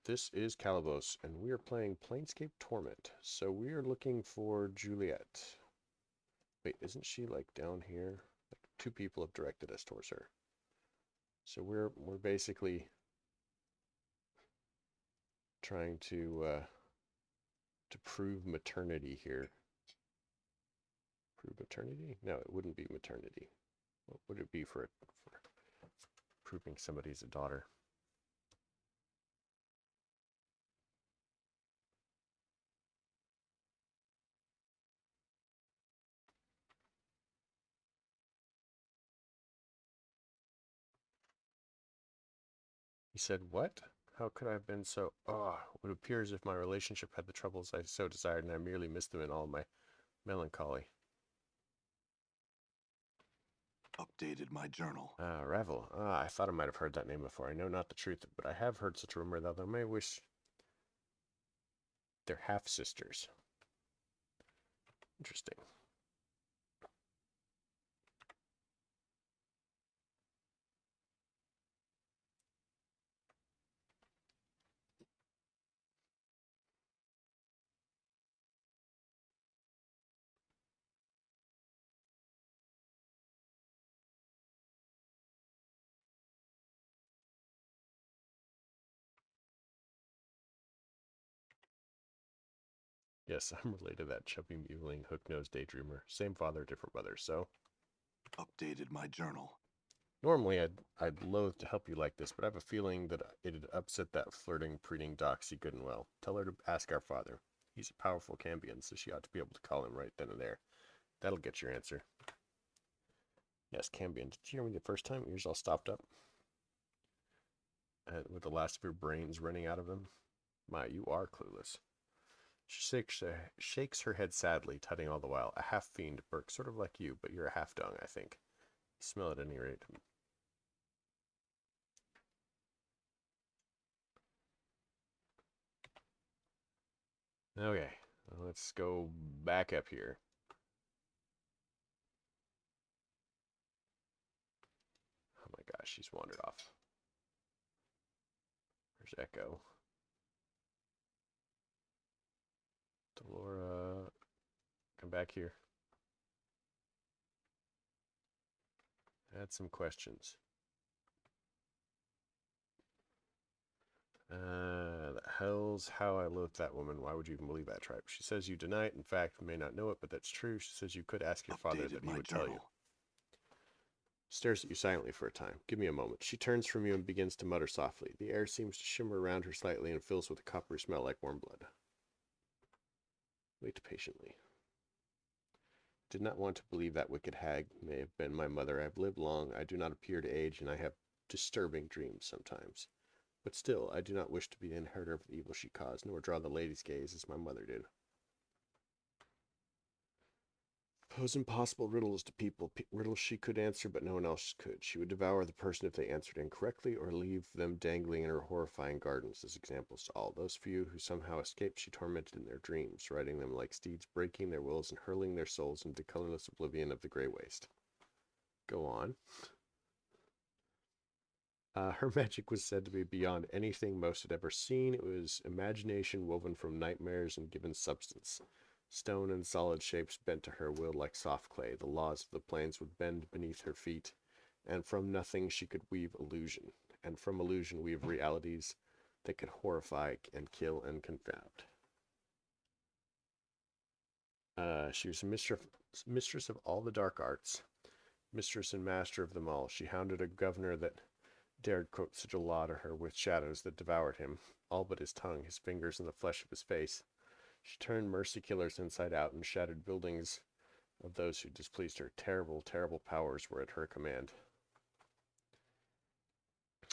This is Calabos, and we are playing Planescape Torment. So we are looking for Juliet. Wait, isn't she like down here? Like two people have directed us towards her. So we're basically trying to prove maternity here. Prove maternity? No, it wouldn't be maternity. What would it be for proving somebody's a daughter? He said, "What? How could I have been so? Oh, it would appear as if my relationship had the troubles I so desired, and I merely missed them in all my melancholy." Updated my journal. Ravel. I thought I might have heard that name before. I know not the truth, but I have heard such a rumor that they may wish they're half sisters. Interesting. Yes, I'm related to that chubby mewling, hook-nosed daydreamer. Same father, different mother. So Updated my journal. normally I'd loathe to help you like this, but I have a feeling that it'd upset that flirting, preening doxy good and well. Tell her to ask our father. He's a powerful Cambion, so she ought to be able to call him right then and there. That'll get your answer. Yes, Cambion. Did you hear me the first time? Ears all stopped up. With the last of your brains running out of them. My, you are clueless. She shakes her head sadly, tutting all the while. A half fiend, Burke, sort of like you, but you're a half dung, I think. You smell at any rate. Okay, let's go back up here. Oh my gosh, she's wandered off. There's Echo. Delora, come back here. Add some questions. The hell's how I loathe that woman. Why would you even believe that tripe? She says you deny it. In fact, may not know it, but that's true. She says you could ask your father Updated that he my would tell you. journal. Stares at you silently for a time. Give me a moment. She turns from you and begins to mutter softly. The air seems to shimmer around her slightly and fills with a coppery smell like warm blood. Wait patiently. Did not want to believe that wicked hag may have been my mother. I have lived long. I do not appear to age, and I have disturbing dreams sometimes. But still, I do not wish to be the inheritor of the evil she caused, nor draw the lady's gaze as my mother did. Pose impossible riddles to people, riddles she could answer, but no one else could. She would devour the person if they answered incorrectly, or leave them dangling in her horrifying gardens as examples to all. Those few who somehow escaped she tormented in their dreams, riding them like steeds, breaking their wills and hurling their souls into colorless oblivion of the gray waste. Go on. Her magic was said to be beyond anything most had ever seen. It was imagination woven from nightmares and given substance. Stone and solid shapes bent to her will like soft clay. The laws of the plains would bend beneath her feet, and from nothing she could weave illusion, and from illusion weave realities that could horrify and kill and confound. She was a mistress of all the dark arts, mistress and master of them all. She hounded a governor that dared quote such a law to her with shadows that devoured him, all but his tongue, his fingers, and the flesh of his face. She turned mercy killers inside out and shattered buildings of those who displeased her. Terrible, terrible powers were at her command.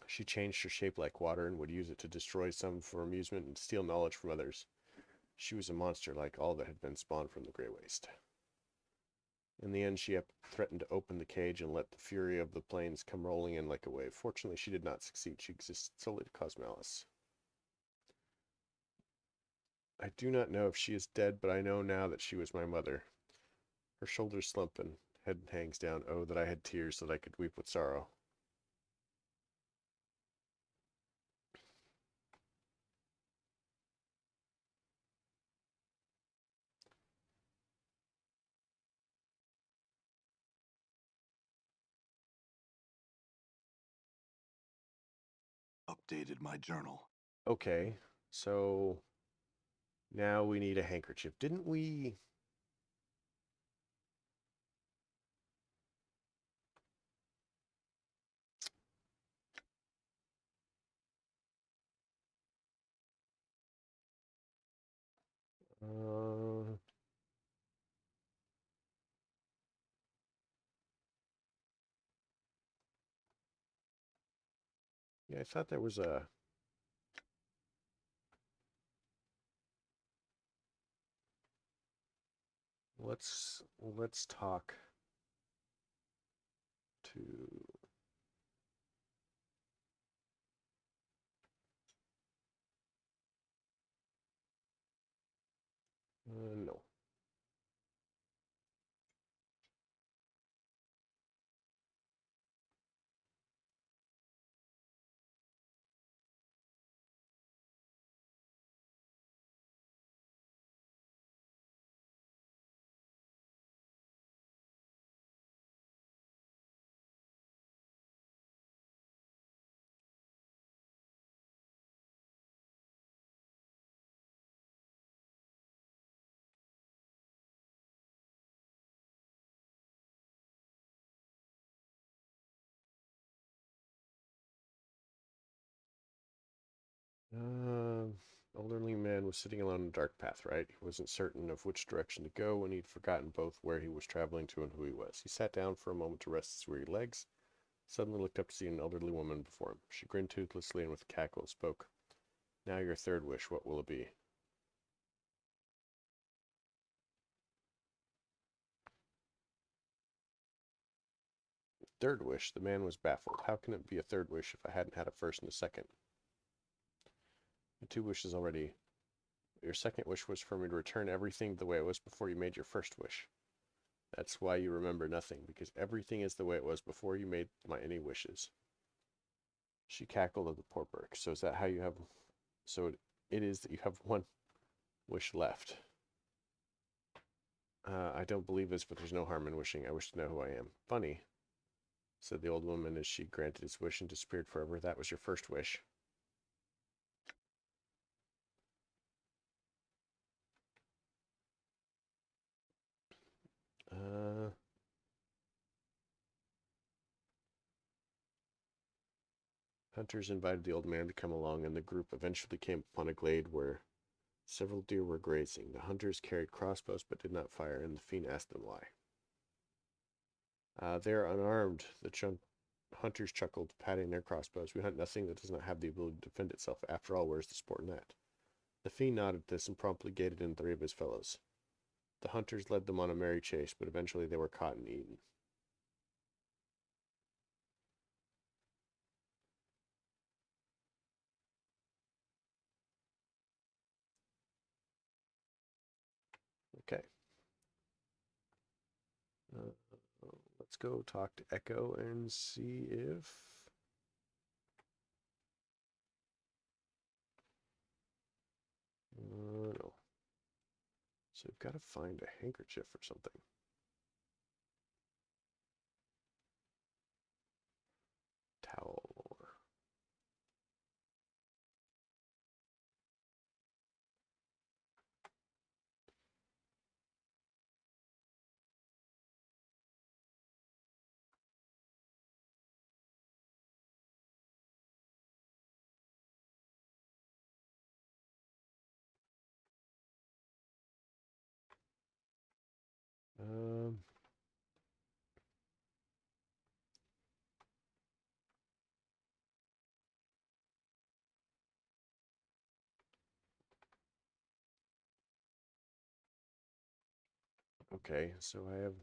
She changed her shape like water and would use it to destroy some for amusement and steal knowledge from others. She was a monster like all that had been spawned from the Grey Waste. In the end, she threatened to open the cage and let the fury of the plains come rolling in like a wave. Fortunately, she did not succeed. She existed solely to cause malice. I do not know if she is dead, but I know now that she was my mother. Her shoulders slump and head hangs down. Oh, that I had tears that I could weep with sorrow. Updated my journal. Okay, so now we need a handkerchief. Didn't we? Uh, yeah, I thought there was a. Let's talk to. No. Uh, Elderly man was sitting alone in a dark path, right? He wasn't certain of which direction to go when he'd forgotten both where he was traveling to and who he was. He sat down for a moment to rest his weary legs, suddenly looked up to see an elderly woman before him. She grinned toothlessly and with a cackle spoke. Now your third wish, what will it be? Third wish? The man was baffled. How can it be a third wish if I hadn't had a first and a second? The two wishes already. Your second wish was for me to return everything the way it was before you made your first wish. That's why you remember nothing, because everything is the way it was before you made any wishes. She cackled at the poor Burke. So is that how you have... So it is that you have one wish left. I don't believe this, but there's no harm in wishing. I wish to know who I am. Funny, said the old woman as she granted his wish and disappeared forever. That was your first wish. Uh, Hunters invited the old man to come along, and the group eventually came upon a glade where several deer were grazing. The hunters carried crossbows but did not fire, and the fiend asked them why. They are unarmed, the hunters chuckled, patting their crossbows. We hunt nothing that does not have the ability to defend itself. After all, where's the sport in that? The fiend nodded at this and promptly gated in 3 of his fellows. The hunters led them on a merry chase, but eventually they were caught and eaten. Okay. Let's go talk to Echo and see if... no. So we've got to find a handkerchief or something. Towel. Um, okay, so I have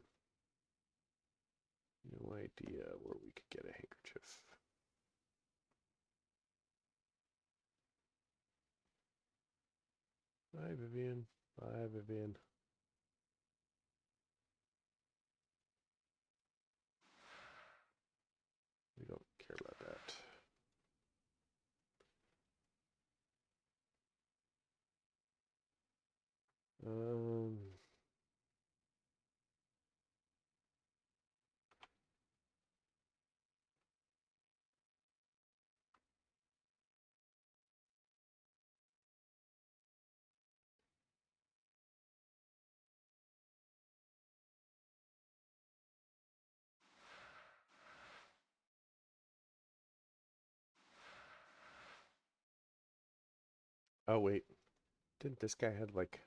no idea where we could get a handkerchief. Bye, Vivian. Bye, Vivian. We don't care about that. Um, Oh, wait. Didn't this guy have like...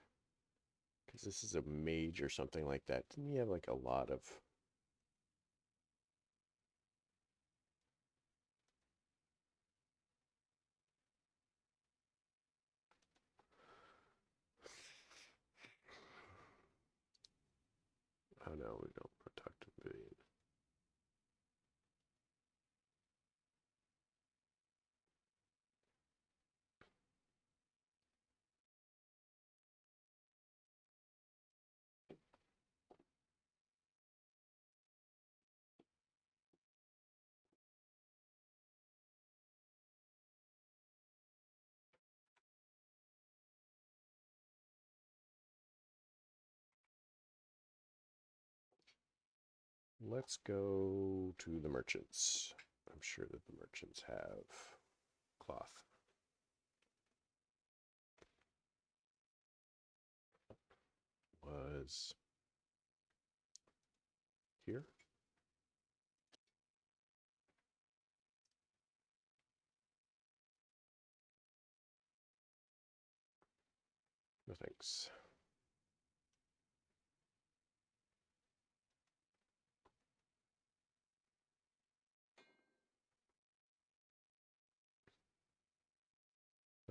Because this is a mage or something like that. Didn't he have like a lot of... Oh no, we don't protect a billion. Let's go to the merchants. I'm sure that the merchants have cloth. Was here. No thanks.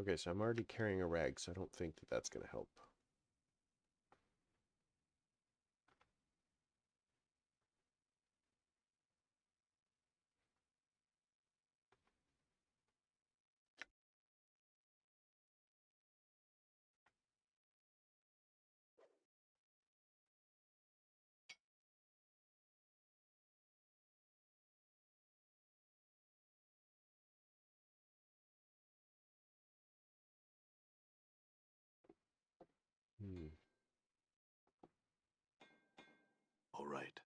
Okay, so I'm already carrying a rag, so I don't think that that's going to help. Hmm. All right.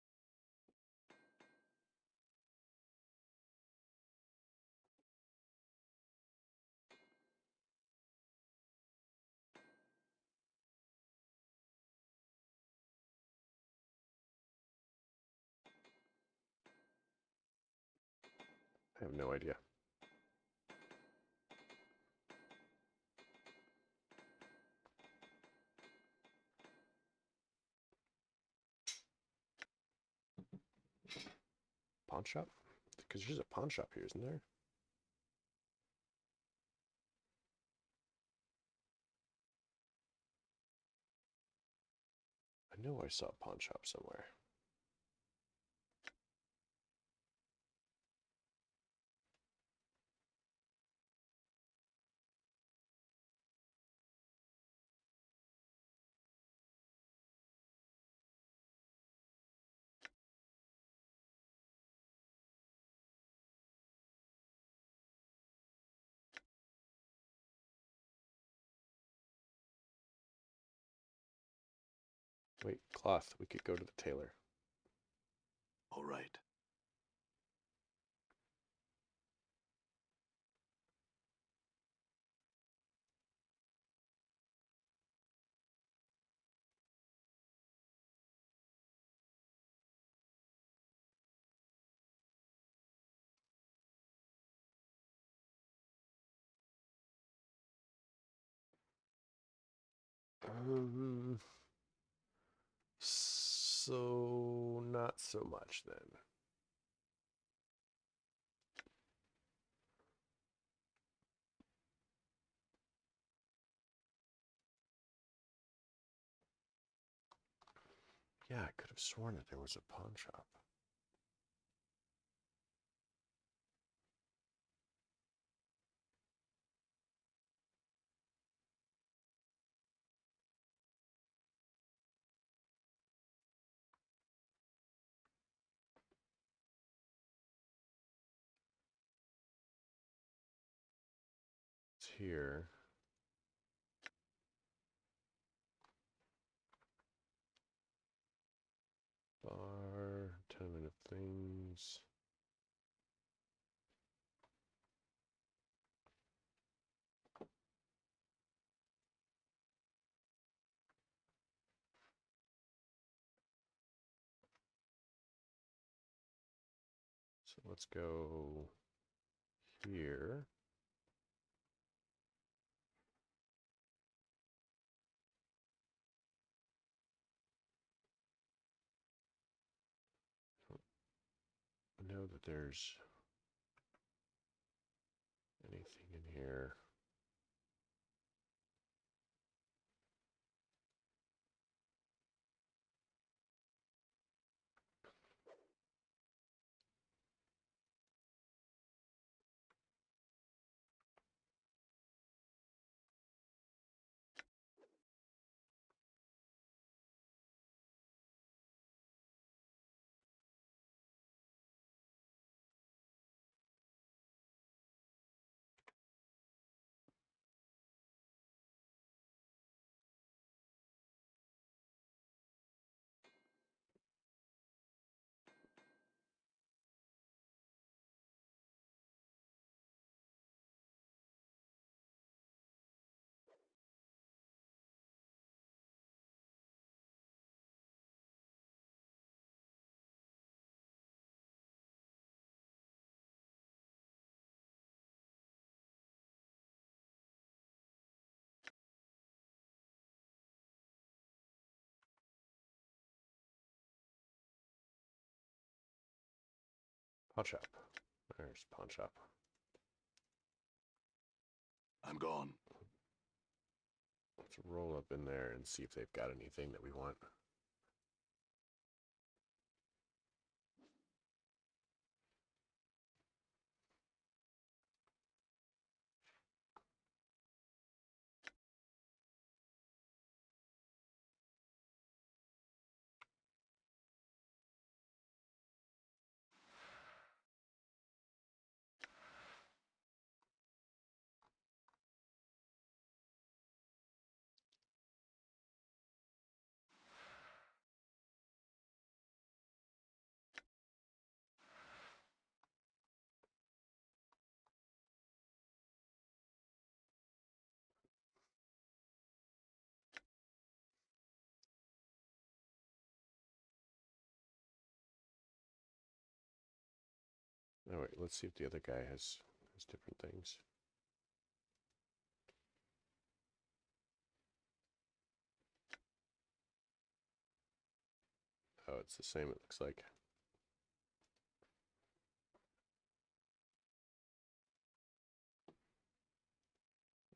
I have no idea. Pawn shop? Because there's a pawn shop here, isn't there? I know I saw a pawn shop somewhere. Wait, cloth. We could go to the tailor. All right. So not so much then. Yeah, I could have sworn that there was a pawn shop. It's here. Bar, 10-minute things. So let's go here. know that there's anything in here. Pawn shop. There's pawn shop. I'm gone. Let's roll up in there and see if they've got anything that we want. Oh wait, let's see if the other guy has different things. Oh, it's the same, it looks like.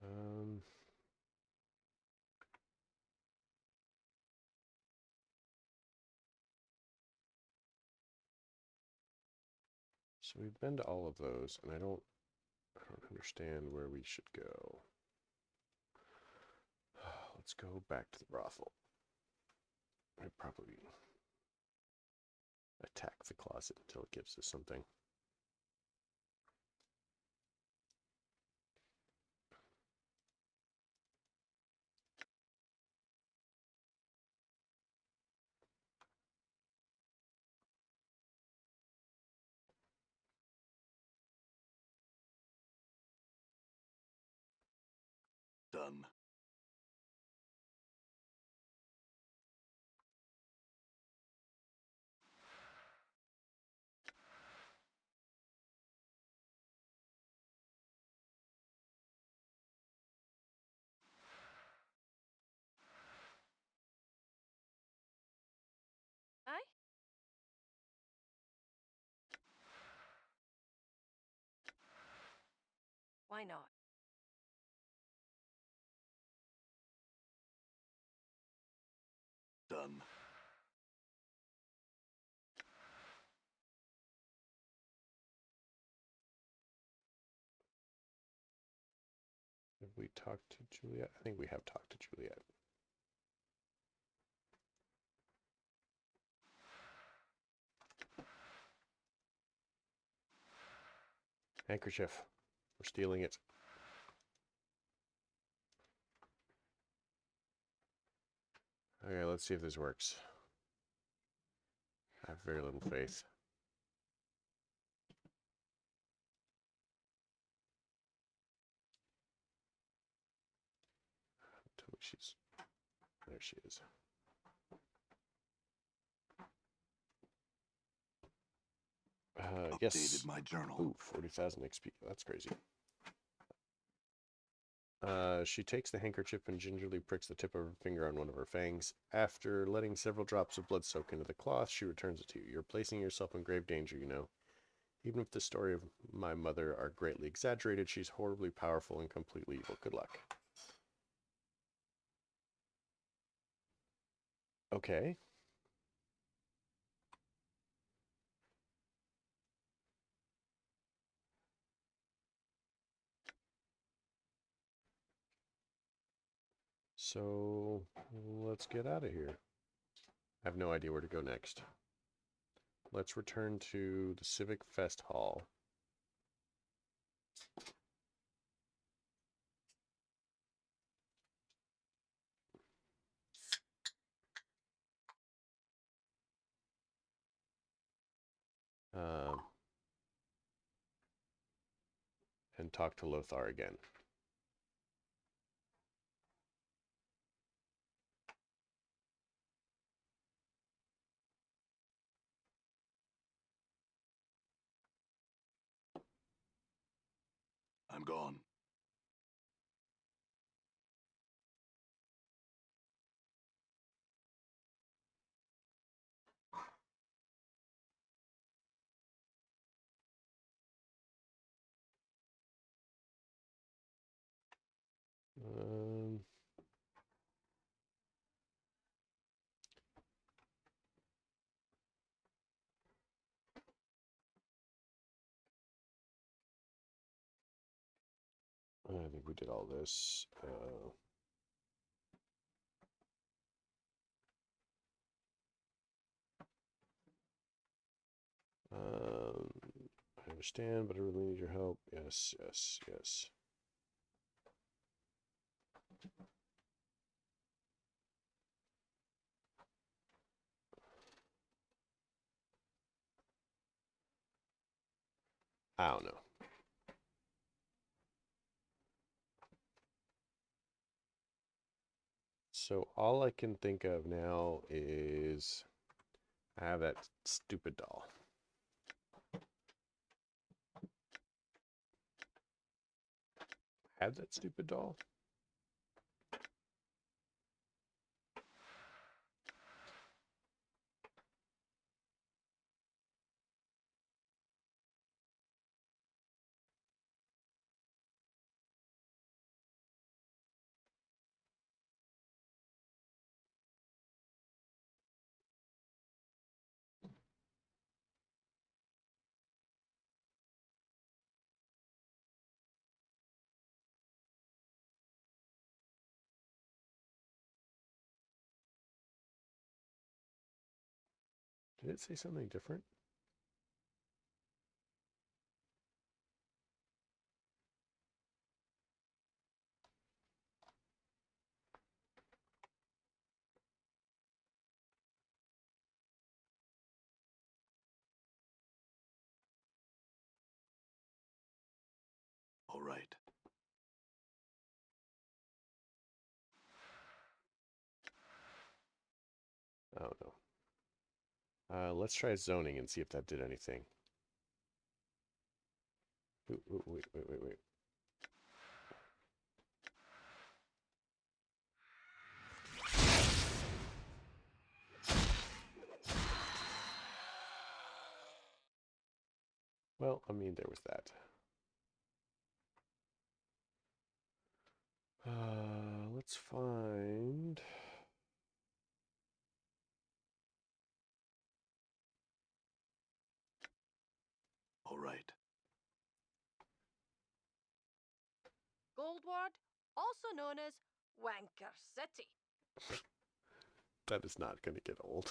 Um, so we've been to all of those, and I don't understand where we should go. Let's go back to the brothel. I'd probably attack the closet until it gives us something. Done. I? Why not? Done. Have we talked to Juliet? I think we have talked to Juliet. Handkerchief. We're stealing it. Okay, let's see if this works. I have very little faith. Tell me she's... There she is. Yes. Updated my journal. Ooh, 40,000 XP. That's crazy. She takes the handkerchief and gingerly pricks the tip of her finger on one of her fangs. After letting several drops of blood soak into the cloth, she returns it to you. You're placing yourself in grave danger, you know. Even if the story of my mother are greatly exaggerated, she's horribly powerful and completely evil. Good luck. Okay. So let's get out of here. I have no idea where to go next. Let's return to the Civic Fest Hall. And talk to Lothar again. I'm gone. Um, I think we did all this. I understand, but I really need your help. Yes, yes, yes. I don't know. So all I can think of now is I have that stupid doll. Had that stupid doll? Did it say something different? All right. I don't know. Let's try zoning and see if that did anything. Ooh, ooh, wait. Well, I mean, there was that. Let's find... All right. Goldward, also known as Wanker City. That is not going to get old.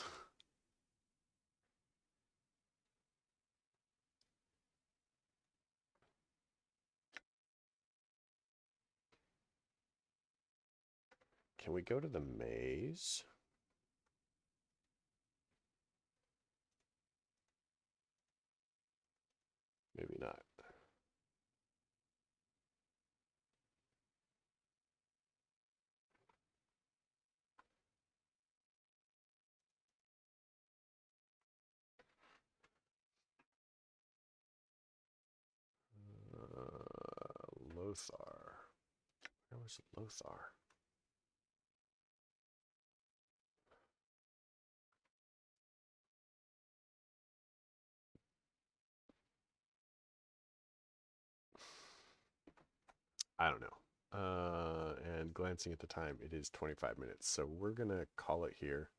Can we go to the maze? Maybe not. Lothar. Where was Lothar? I don't know. And glancing at the time, it is 25 minutes. So we're going to call it here.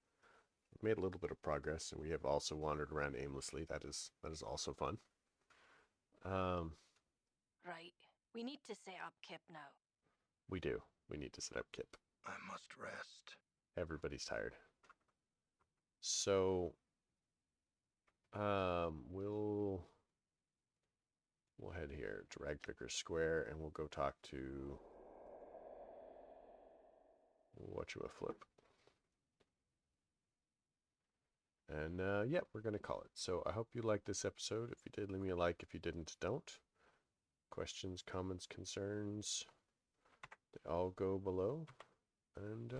We've made a little bit of progress, and we have also wandered around aimlessly. That is also fun. Right. We need to set up Kip now. We do. We need to set up Kip. I must rest. Everybody's tired. So, we'll head here to Ragpicker Square, and we'll go talk to Whatchamaflip. And yeah, we're gonna call it. So I hope you liked this episode. If you did, leave me a like. If you didn't, don't. Questions, comments, concerns, they all go below. And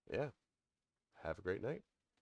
yeah, have a great night.